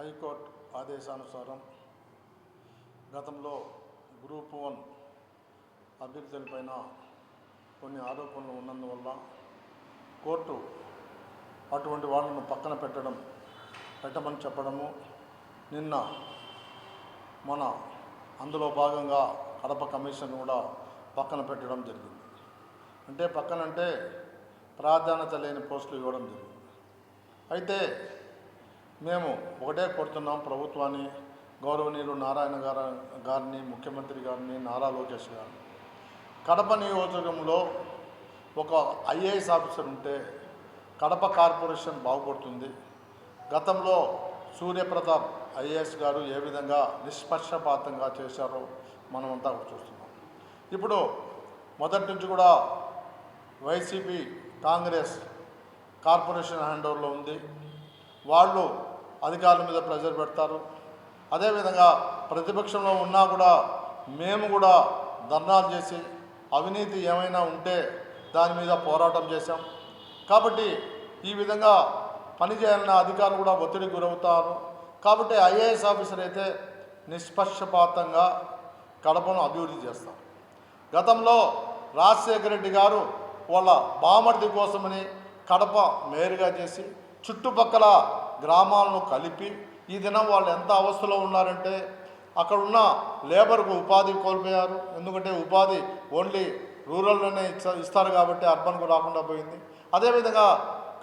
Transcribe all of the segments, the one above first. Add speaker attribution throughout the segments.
Speaker 1: High court ఆదేశానుసారం గతంలో group 1 అభ్యర్థులపైన కొన్ని ఆరోపణలు ఉన్నందువల్ల కోర్టు అటువంటి వాళ్ళను పక్కన పెట్టమని చెప్పడము, నిన్న మన అందులో భాగంగా కడప కమిషన్ కూడా పక్కన పెట్టడం జరిగింది. పక్కనంటే ప్రాధాన్యత లేని పోస్టులు ఇవ్వడం జరిగింది. అయితే మేము ఒకటే కోరుతున్నాం ప్రభుత్వాన్ని, గౌరవనీయులు నారాయణ గారిని, ముఖ్యమంత్రి గారిని, నారా లోకేష్ గారిని. కడప నియోజకవర్గంలో ఒక ఐఏఎస్ ఆఫీసర్ ఉంటే కడప కార్పొరేషన్ బాగుపడుతుంది. గతంలో సూర్యప్రతాప్ ఐఏఎస్ గారు ఏ విధంగా నిష్పక్షపాతంగా చేశారో మనమంతా చూస్తున్నాం. ఇప్పుడు మొదటి నుంచి కూడా వైసీపీ కాంగ్రెస్ కార్పొరేషన్ హ్యాండ్ ఓవర్లో ఉంది. వాళ్ళు అధికారుల మీద ప్రెజర్ పెడతారు. అదేవిధంగా ప్రతిపక్షంలో ఉన్నా కూడా మేము కూడా ధర్నాలు చేసి అవినీతి ఏమైనా ఉంటే దాని మీద పోరాటం చేశాం. కాబట్టి ఈ విధంగా పనిచేయాలన్న అధికారులు కూడా ఒత్తిడికి గురవుతారు. కాబట్టి ఐఏఎస్ ఆఫీసర్ అయితే నిష్పక్షపాతంగా కడపను అభివృద్ధి చేస్తారు. గతంలో రాజశేఖర రెడ్డి గారు వాళ్ళ బామర్ది కోసమని కడప మేయర్గా చేసి చుట్టుపక్కల గ్రామాలను కలిపి ఈ దినం వాళ్ళు ఎంత అవస్థలో ఉన్నారంటే అక్కడున్న లేబర్కు ఉపాధి కోల్పోయారు. ఎందుకంటే ఉపాధి ఓన్లీ రూరల్లోనే ఇస్తారు కాబట్టి అర్బన్కు రాకుండా పోయింది. అదేవిధంగా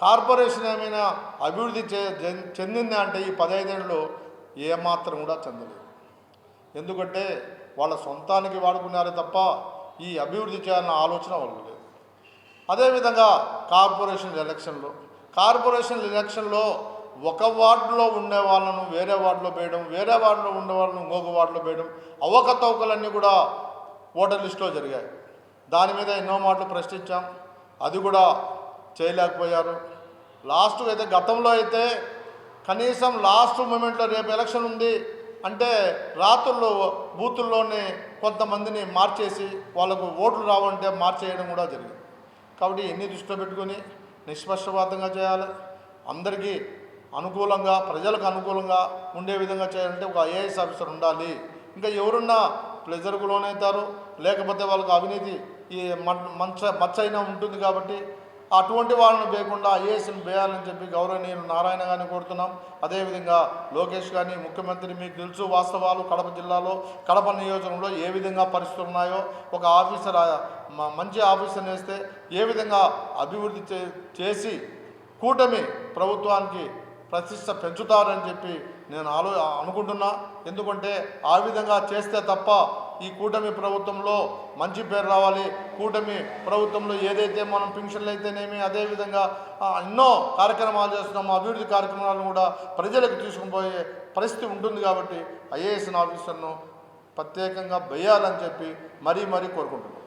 Speaker 1: కార్పొరేషన్ ఏమైనా అభివృద్ధి చెందింది అంటే ఈ 15 ఏళ్ళలో ఏమాత్రం కూడా చెందలేదు. ఎందుకంటే వాళ్ళ సొంతానికి వాడుకున్నారే తప్ప ఈ అభివృద్ధి చేయాలన్న ఆలోచన వాళ్ళు లేదు. అదేవిధంగా కార్పొరేషన్ ఎలక్షన్లో ఒక వార్డులో ఉండే వాళ్ళను వేరే వార్డులో వేయడం, వేరే వార్డులో ఉండే వాళ్ళను ఇంకొక వార్డులో వేయడం, అవకతవకలన్నీ కూడా ఓటర్ లిస్టులో జరిగాయి. దాని మీద ఎన్నో మాటలు ప్రశ్నించాం, అది కూడా చేయలేకపోయారు. లాస్ట్ అయితే గతంలో అయితే కనీసం లాస్ట్ మూమెంట్లో రేపు ఎలక్షన్ ఉంది అంటే రాత్రుల్లో బూతుల్లోనే కొంతమందిని మార్చేసి వాళ్ళకు ఓట్లు రావంటే మార్చేయడం కూడా జరిగింది. కాబట్టి ఎన్ని దృష్టిలో పెట్టుకొని నిష్పక్షపాతంగా చేయాలి, అందరికీ అనుకూలంగా, ప్రజలకు అనుకూలంగా ఉండే విధంగా చేయాలంటే ఒక ఐఏఎస్ ఆఫీసర్ ఉండాలి. ఇంకా ఎవరున్నా ప్లెజర్కు లోనవుతారు, లేకపోతే వాళ్ళకు అవినీతి ఈ మచ్చ అయినా ఉంటుంది. కాబట్టి అటువంటి వాళ్ళని వేయకుండా ఐఏఎస్ని వేయాలని చెప్పి గౌరవనీయులు నారాయణ గారిని కోరుతున్నాం. అదేవిధంగా లోకేష్ గారిని, ముఖ్యమంత్రి, మీకు తెలుసు వాస్తవాలు కడప జిల్లాలో కడప నియోజకవర్గంలో ఏ విధంగా పరిస్థితులు ఉన్నాయో, ఒక ఆఫీసర్ మంచి ఆఫీసర్ని వేస్తే ఏ విధంగా అభివృద్ధి చేసి కూటమి ప్రభుత్వానికి ప్రతిష్ట పెంచుతారని చెప్పి నేను అనుకుంటున్నా. ఎందుకంటే ఆ విధంగా చేస్తే తప్ప ఈ కూటమి ప్రభుత్వంలో మంచి పేరు రావాలి. కూటమి ప్రభుత్వంలో ఏదైతే మనం పెన్షన్లు అయితేనేమి, అదేవిధంగా ఎన్నో కార్యక్రమాలు చేస్తున్నాము, అభివృద్ధి కార్యక్రమాలను కూడా ప్రజలకు తీసుకుని పోయే పరిస్థితి ఉంటుంది. కాబట్టి ఐఏఎస్ ఆఫీసర్ను ప్రత్యేకంగా వేయాలని చెప్పి మరీ కోరుకుంటున్నాం.